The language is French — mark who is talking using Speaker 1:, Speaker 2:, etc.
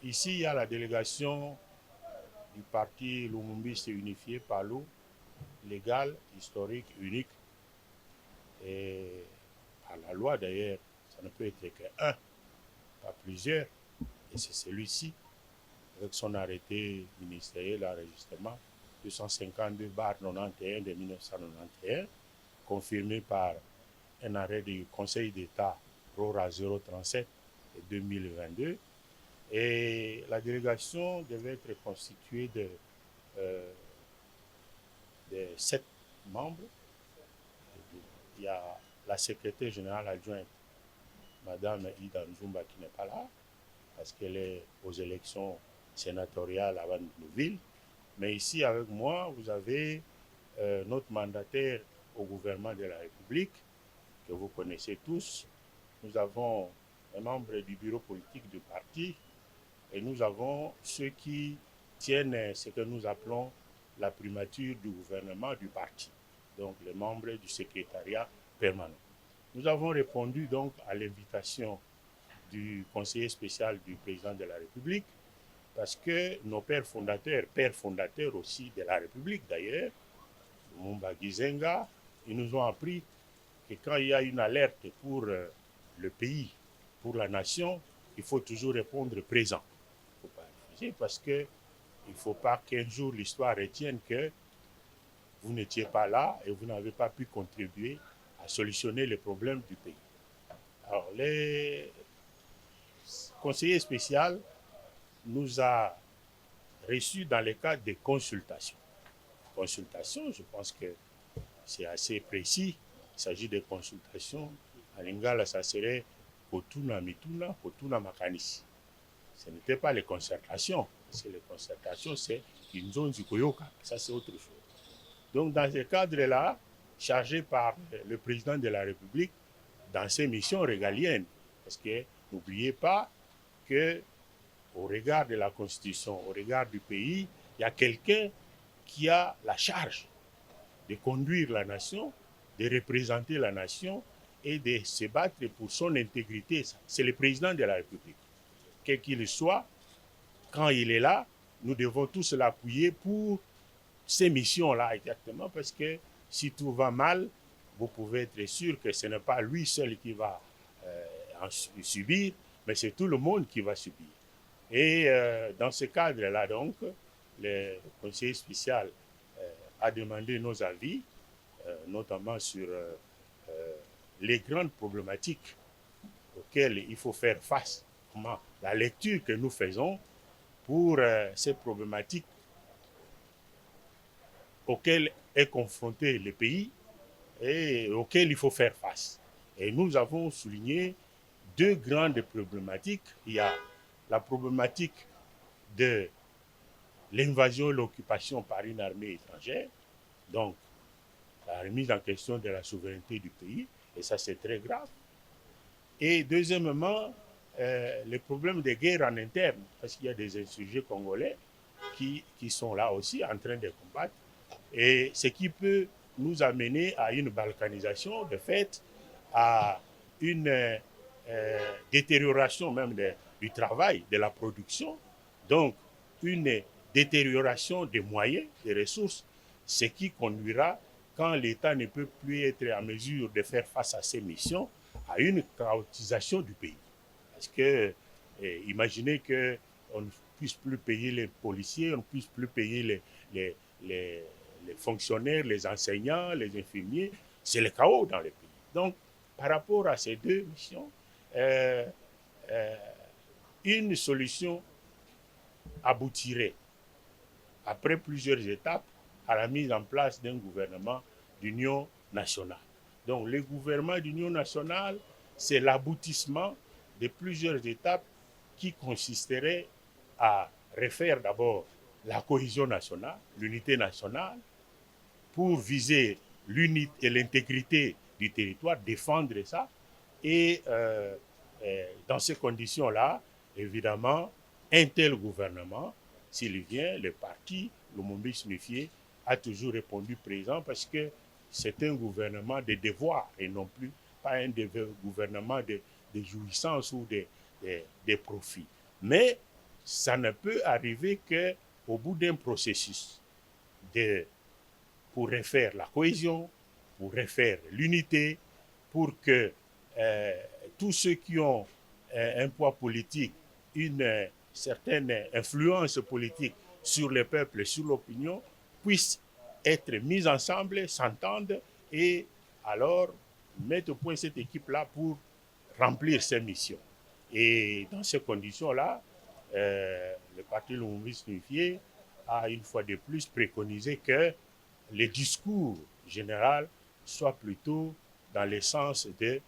Speaker 1: Ici, il y a la délégation du parti Lumumbiste unifié, PALU, légal, historique, unique, et par la loi d'ailleurs, ça ne peut être qu'un, pas plusieurs, et c'est celui-ci, avec son arrêté ministériel d'enregistrement 252/91 de 1991, confirmé par un arrêt du Conseil d'État RORA 037 de 2022. Et la délégation devait être constituée euh, de 7 membres. Il y a la secrétaire générale adjointe, Madame Ida Nzumba, qui n'est pas là, parce qu'elle est aux élections sénatoriales à Van-Nouville. Mais ici, avec moi, vous avez notre mandataire au gouvernement de la République, que vous connaissez tous. Nous avons un membre du bureau politique du parti et nous avons ceux qui tiennent ce que nous appelons la primature du gouvernement du parti, donc les membres du secrétariat permanent. Nous avons répondu donc à l'invitation du conseiller spécial du président de la République parce que nos pères fondateurs aussi de la République d'ailleurs, Lumumba Gizenga, ils nous ont appris que quand il y a une alerte pour le pays, pour la nation, il faut toujours répondre présent. Il ne faut pas refuser parce qu'il ne faut pas qu'un jour l'histoire retienne que vous n'étiez pas là et vous n'avez pas pu contribuer à solutionner les problèmes du pays. Alors, les conseillers spéciaux nous a reçus dans le cadre des consultations. Consultations, je pense que c'est assez précis. Il s'agit de consultations. En lingala, ça serait Kotuna Mituna, Kotuna Makanisi. Ce n'était pas les concertations. Parce que les concertations, c'est une zone du Koyoka. Ça, c'est autre chose. Donc, dans ce cadre-là, chargé par le président de la République, dans ses missions régaliennes, parce que n'oubliez pas que, au regard de la Constitution, au regard du pays, il y a quelqu'un qui a la charge de conduire la nation, de représenter la nation et de se battre pour son intégrité. C'est le président de la République. Quel qu'il soit, quand il est là, nous devons tous l'appuyer pour ces missions-là exactement, parce que si tout va mal, vous pouvez être sûr que ce n'est pas lui seul qui va en subir, mais c'est tout le monde qui va subir. Et dans ce cadre-là, donc, le conseiller spécial a demandé nos avis, notamment sur les grandes problématiques auxquelles il faut faire face. Comment la lecture que nous faisons pour ces problématiques auxquelles est confronté le pays et auxquelles il faut faire face. Et nous avons souligné deux grandes problématiques. Il y a la problématique de l'invasion et l'occupation par une armée étrangère, donc la remise en question de la souveraineté du pays, et ça c'est très grave. Et deuxièmement, les problèmes de guerre en interne, parce qu'il y a des insurgés congolais qui sont là aussi en train de combattre, et ce qui peut nous amener à une balkanisation, de fait, à une détérioration même du travail, de la production, donc une détérioration des moyens, des ressources, ce qui conduira, quand l'État ne peut plus être en mesure de faire face à ces missions, à une chaotisation du pays. Parce que, imaginez qu'on ne puisse plus payer les policiers, on ne puisse plus payer les, les, les fonctionnaires, les enseignants, les infirmiers, c'est le chaos dans le pays. Donc, par rapport à ces deux missions, euh, euh, une solution aboutirait, après plusieurs étapes, à la mise en place d'un gouvernement d'union nationale. Donc, le gouvernement d'union nationale, c'est l'aboutissement de plusieurs étapes qui consisteraient à refaire d'abord la cohésion nationale, l'unité nationale, pour viser l'unité et l'intégrité du territoire, défendre ça. Et dans ces conditions-là, évidemment, un tel gouvernement, s'il vient, le parti, le Mombis unifié, a toujours répondu présent parce que c'est un gouvernement de devoirs et non plus pas un gouvernement de jouissance ou de profit. Mais ça ne peut arriver qu'au bout d'un processus pour refaire la cohésion, pour refaire l'unité, pour que tous ceux qui ont un poids politique, une certaine influence politique sur le peuple, sur l'opinion, puissent être mis ensemble, s'entendre et alors mettre au point cette équipe-là pour remplir ses missions. Et dans ces conditions-là, le Parti Lumumbiste Unifié a une fois de plus préconisé que le discours général soit plutôt dans le sens de